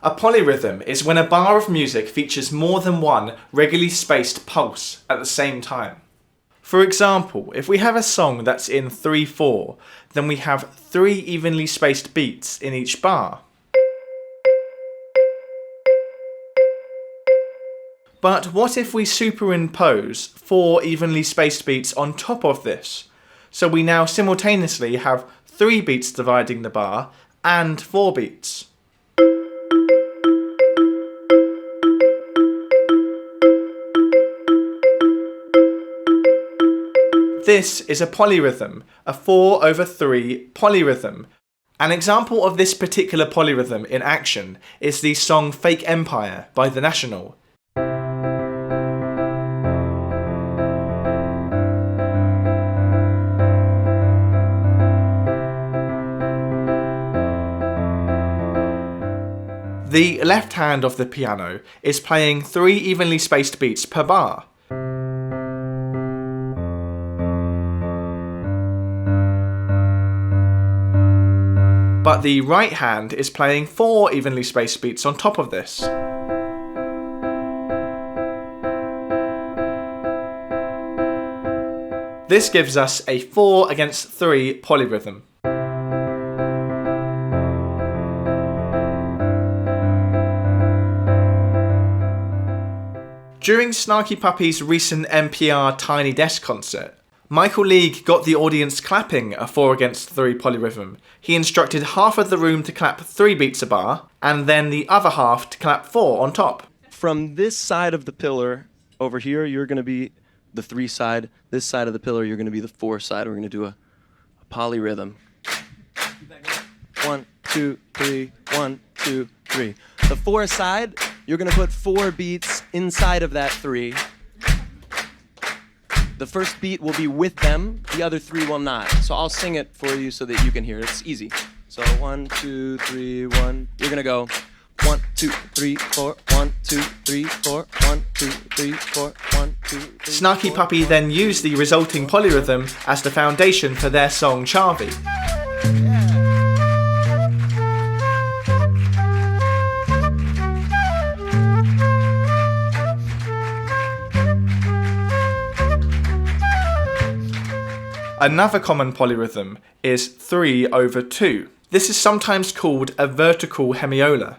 A polyrhythm is when a bar of music features more than one regularly spaced pulse at the same time. For example, if we have a song that's in 3/4, then we have 3 evenly spaced beats in each bar. But what if we superimpose 4 evenly spaced beats on top of this? So we now simultaneously have 3 beats dividing the bar and 4 beats. This is a polyrhythm, a 4/3 polyrhythm. An example of this particular polyrhythm in action is the song Fake Empire by The National. The left hand of the piano is playing 3 evenly spaced beats per bar. But the right hand is playing 4 evenly spaced beats on top of this. This gives us a 4/3 polyrhythm. During Snarky Puppy's recent NPR Tiny Desk concert, Michael League got the audience clapping a 4/3 polyrhythm. He instructed half of the room to clap 3 beats a bar, and then the other half to clap 4 on top. From this side of the pillar over here, you're going to be the 3 side. This side of the pillar, you're going to be the 4 side. We're going to do a polyrhythm. 1, 2, 3, 1, 2, 3. The 4 side, you're going to put 4 beats inside of that 3. The first beat will be with them, the other 3 will not. So I'll sing it for you so that you can hear it. It's easy. So 1, 2, 3, 1. You're gonna go 1, 2, 3, 4, 1, 2, 3, 4, 1, 2, 3, 4, 1, 2, 3. Snarky Puppy then used the resulting polyrhythm as the foundation for their song Charlie. Another common polyrhythm is 3/2. This is sometimes called a vertical hemiola.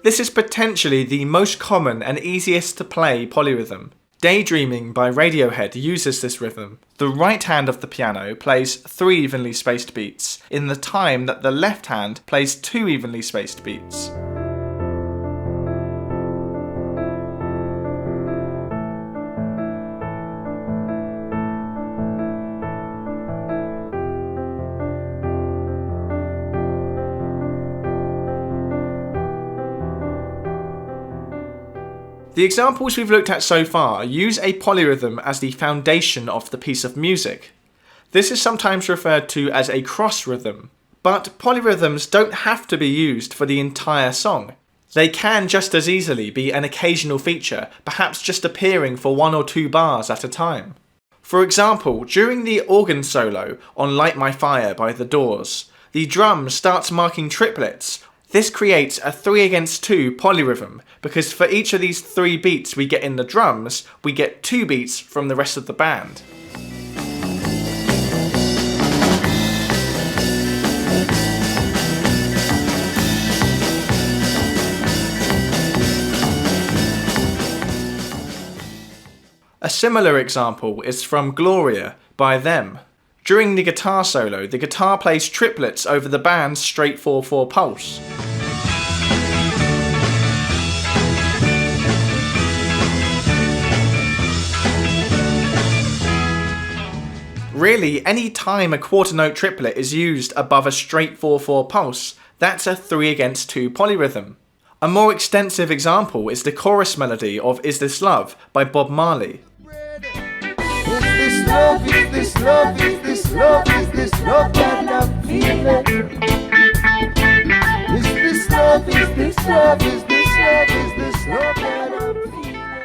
This is potentially the most common and easiest to play polyrhythm. Daydreaming by Radiohead uses this rhythm. The right hand of the piano plays 3 evenly spaced beats in the time that the left hand plays 2 evenly spaced beats. The examples we've looked at so far use a polyrhythm as the foundation of the piece of music. This is sometimes referred to as a cross rhythm, but polyrhythms don't have to be used for the entire song. They can just as easily be an occasional feature, perhaps just appearing for 1 or 2 bars at a time. For example, during the organ solo on Light My Fire by The Doors, the drum starts marking triplets. This creates a 3/2 polyrhythm, because for each of these 3 beats we get in the drums, we get 2 beats from the rest of the band. A similar example is from Gloria by Them. During the guitar solo, the guitar plays triplets over the band's straight 4/4 pulse. Really, any time a quarter note triplet is used above a straight 4/4 pulse, that's a 3/2 polyrhythm. A more extensive example is the chorus melody of Is This Love by Bob Marley. Is this love, is this love, is this love, is this love that I'm feeling? Is this love, is this love, is this love, is this love that I'm feeling?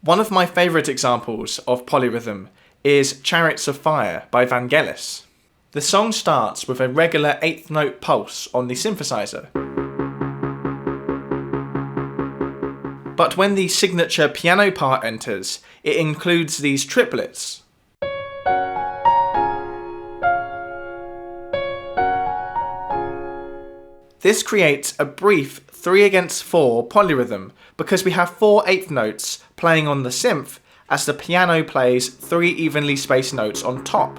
One of my favourite examples of polyrhythm is Chariots of Fire by Vangelis. The song starts with a regular 8th note pulse on the synthesizer. But when the signature piano part enters, it includes these triplets. This creates a brief 3/4 polyrhythm because we have 4 8th notes playing on the synth as the piano plays 3 evenly spaced notes on top.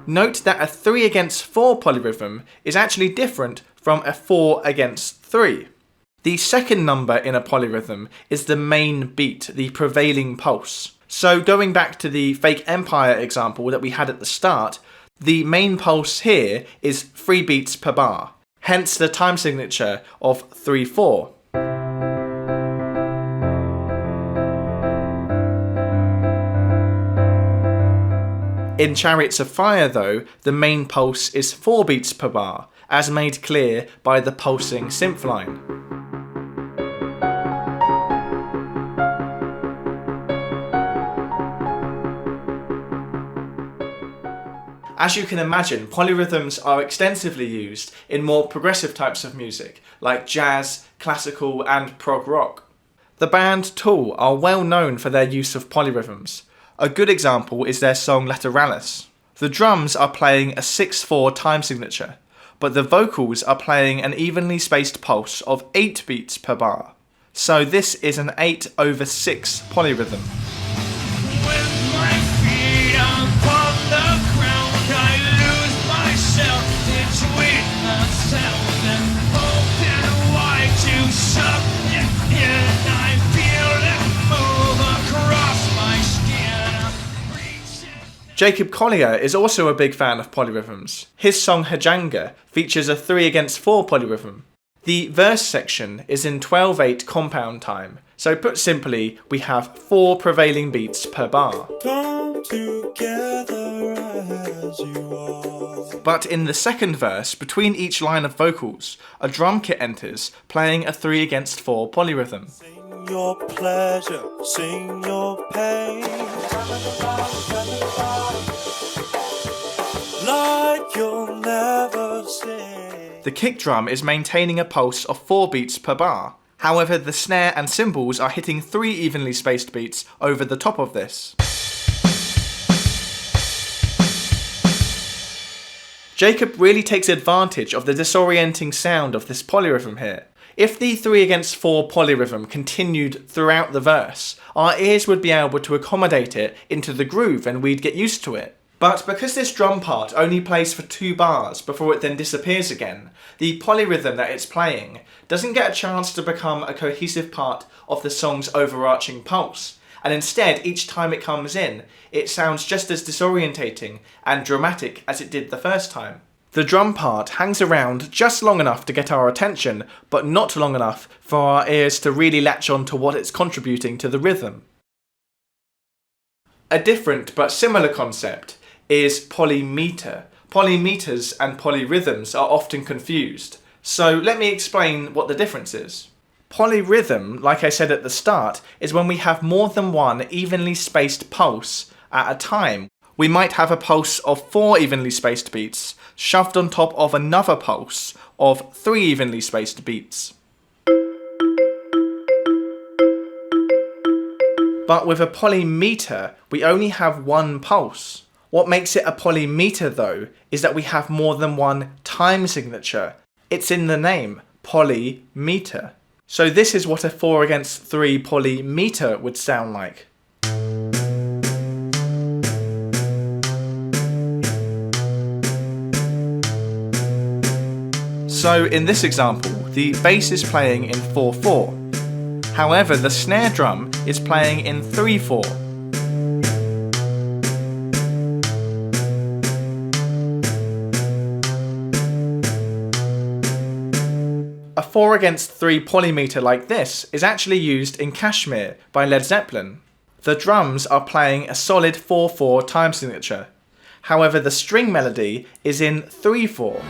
Note that a 3/4 polyrhythm is actually different from a 4/3. The second number in a polyrhythm is the main beat, the prevailing pulse. So going back to the fake empire example that we had at the start, the main pulse here is 3 beats per bar, hence the time signature of 3/4. In Chariots of Fire though, the main pulse is 4 beats per bar, as made clear by the pulsing synth line. As you can imagine, polyrhythms are extensively used in more progressive types of music, like jazz, classical and prog rock. The band Tool are well known for their use of polyrhythms. A good example is their song Lateralis. The drums are playing a 6/4 time signature, but the vocals are playing an evenly spaced pulse of 8 beats per bar. So this is an 8/6 polyrhythm. Jacob Collier is also a big fan of polyrhythms. His song Hajanga features a 3/4 polyrhythm. The verse section is in 12/8 compound time, so put simply, we have 4 prevailing beats per bar. Come together as you are. But in the second verse, between each line of vocals, a drum kit enters, playing a 3/4 polyrhythm. Sing your pleasure, sing your pain. Like you'll never see. The kick drum is maintaining a pulse of 4 beats per bar. However, the snare and cymbals are hitting 3 evenly spaced beats over the top of this. Jacob really takes advantage of the disorienting sound of this polyrhythm here. If the 3/4 polyrhythm continued throughout the verse, our ears would be able to accommodate it into the groove and we'd get used to it. But because this drum part only plays for 2 bars before it then disappears again, the polyrhythm that it's playing doesn't get a chance to become a cohesive part of the song's overarching pulse, and instead each time it comes in, it sounds just as disorientating and dramatic as it did the first time. The drum part hangs around just long enough to get our attention, but not long enough for our ears to really latch on to what it's contributing to the rhythm. A different but similar concept is polymeter. Polymeters and polyrhythms are often confused, so let me explain what the difference is. Polyrhythm, like I said at the start, is when we have more than one evenly spaced pulse at a time. We might have a pulse of 4 evenly spaced beats shoved on top of another pulse of 3 evenly spaced beats. But with a polymeter, we only have one pulse. What makes it a polymeter though is that we have more than one time signature. It's in the name, polymeter. So this is what a 4/3 polymeter would sound like. So in this example, the bass is playing in 4/4. However, the snare drum is playing in 3/4. A 4/3 polymeter like this is actually used in Kashmir by Led Zeppelin. The drums are playing a solid 4/4 time signature. However, the string melody is in 3/4.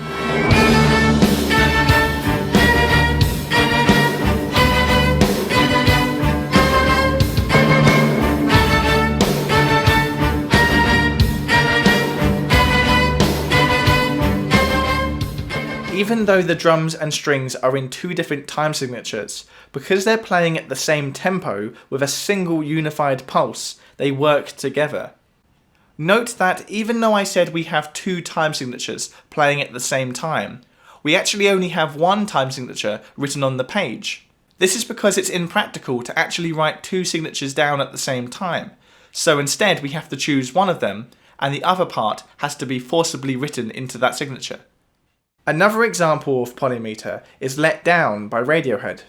Even though the drums and strings are in two different time signatures, because they're playing at the same tempo with a single unified pulse, they work together. Note that even though I said we have two time signatures playing at the same time, we actually only have one time signature written on the page. This is because it's impractical to actually write two signatures down at the same time, so instead we have to choose one of them, and the other part has to be forcibly written into that signature. Another example of Polymeter is Let Down by Radiohead.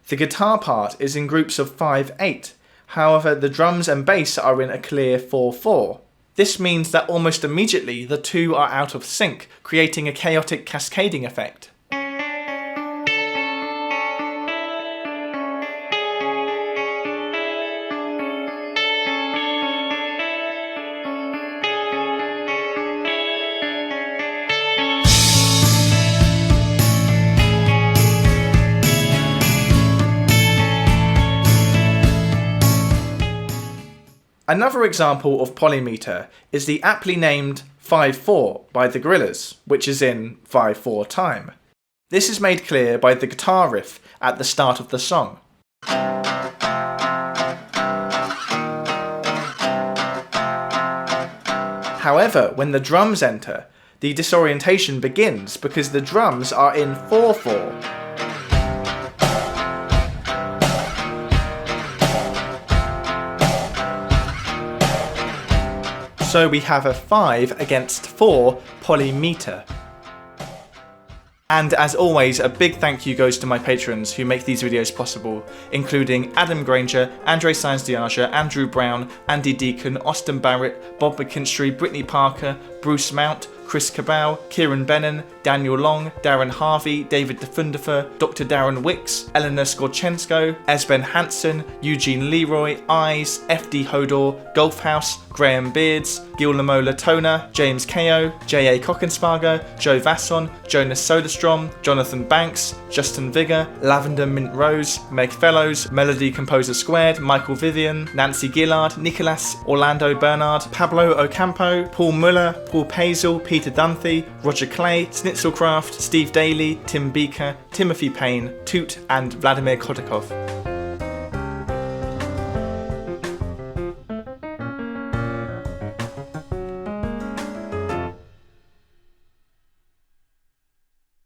The guitar part is in groups of 5/8, however the drums and bass are in a clear 4/4. This means that almost immediately the two are out of sync, creating a chaotic cascading effect. Another example of Polymeter is the aptly named 5/4 by the Gorillaz, which is in 5/4 time. This is made clear by the guitar riff at the start of the song. However, when the drums enter, the disorientation begins because the drums are in 4/4. So we have a 5 against 4 polymeter. And as always, a big thank you goes to my patrons who make these videos possible, including Adam Granger, Andre Sainz-Diaja, Andrew Brown, Andy Deacon, Austin Barrett, Bob McKinstry, Brittany Parker, Bruce Mount, Chris Cabal, Kieran Bennon, Daniel Long, Darren Harvey, David DeFundifer, Dr. Darren Wicks, Eleanor Skorchensko, Esben Hansen, Eugene Leroy, Eyes, FD Hodor, Golfhouse, Graham Beards, Guillermo Latona, James Ko, J.A. Cockensparger, Joe Vasson, Jonas Soderstrom, Jonathan Banks, Justin Vigor, Lavender Mint Rose, Meg Fellows, Melody Composer Squared, Michael Vivian, Nancy Gillard, Nicholas, Orlando Bernard, Pablo Ocampo, Paul Muller, Paul Pazel, Peter Dunphy, Roger Clay, Snitzelcraft, Steve Daly, Tim Beaker, Timothy Payne, Toot and Vladimir Kodakov.